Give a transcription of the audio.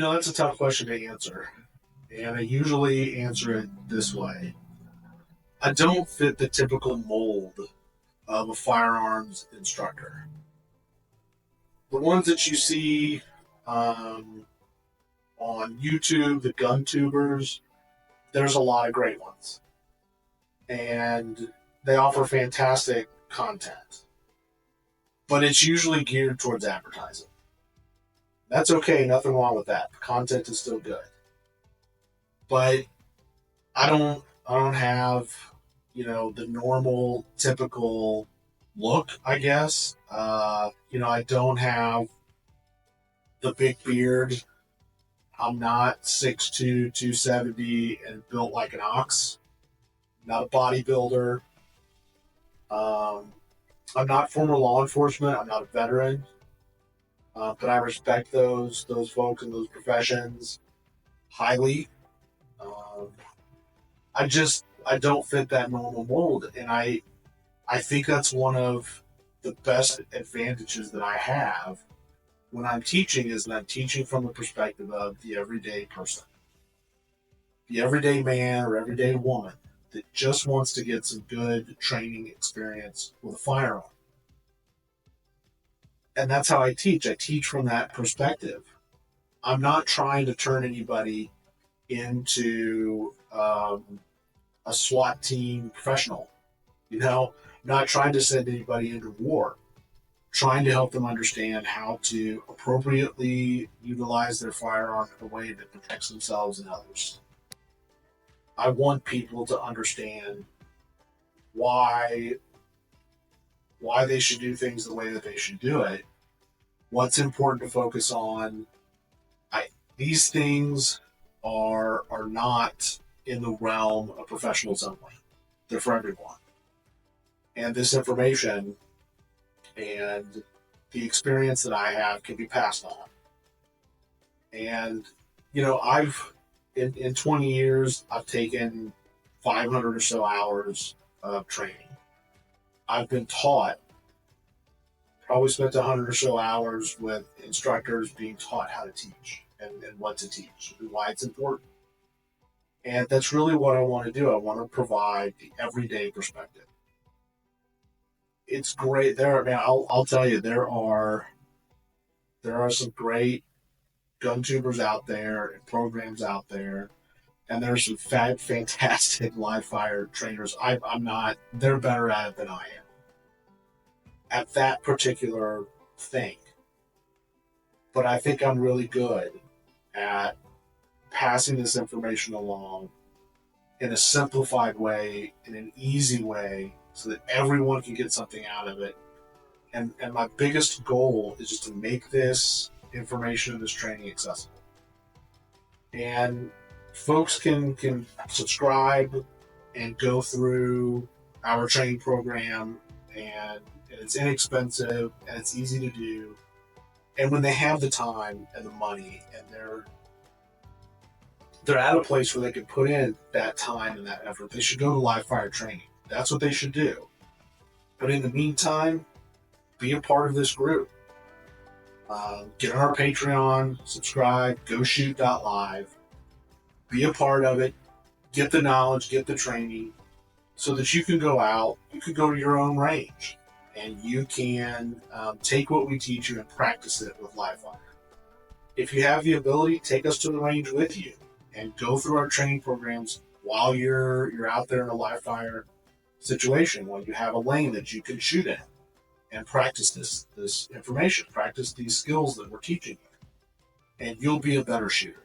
That's a tough question to answer. And I usually answer it this way. I don't fit the typical mold of a firearms instructor. The ones that you see um, on YouTube, the gun tubers, there's a lot of great ones. And they offer fantastic content. But it's usually geared towards advertising. That's okay, nothing wrong with that. The content is still good. But I don't have, the normal typical look, I guess. I don't have the big beard. I'm not 6'2", 270 and built like an ox. I'm not a bodybuilder. Um, I'm not former law enforcement. I'm not a veteran. But I respect those folks and those professions highly. Um, I don't fit that normal mold, and I think that's one of the best advantages that I have when I'm teaching is that I'm teaching from the perspective of the everyday person, the everyday man or everyday woman that just wants to get some good training experience with a firearm. And that's how I teach. I teach from that perspective. I'm not trying to turn anybody into a SWAT team professional. Not trying to send anybody into war. Trying to help them understand how to appropriately utilize their firearm in a way that protects themselves and others. I want people to understand why they should do things the way that they should do it. What's important to focus on. These things are not in the realm of professionals only. They're for everyone. And this information and the experience that I have can be passed on. And, I've, in 20 years, I've taken 500 or so hours of training. I've been taught, probably spent 100 or so hours with instructors being taught how to teach and what to teach and why it's important. And that's really what I want to do. I want to provide the everyday perspective. It's great there, man. I'll tell you, there are some great gun tubers out there and programs out there, and there's some fantastic live fire trainers. I'm not. They're better at it than I am at that particular thing. But I think I'm really good at passing this information along in a simplified way, in an easy way, so that everyone can get something out of it. And my biggest goal is just to make this information and this training accessible. And folks can subscribe and go through our training program, and it's inexpensive and it's easy to do. And when they have the time and the money and they're at a place where they can put in that time and that effort, they should go to live fire training. That's what they should do. But in the meantime, be a part of this group. Get on our Patreon, subscribe, goShoot.live, be a part of it, get the knowledge, get the training, so that you can go out, you can go to your own range, and you can take what we teach you and practice it with live fire. If you have the ability, take us to the range with you and go through our training programs while you're out there in a live fire situation, while you have a lane that you can shoot in, and practice this information, practice these skills that we're teaching you, and you'll be a better shooter.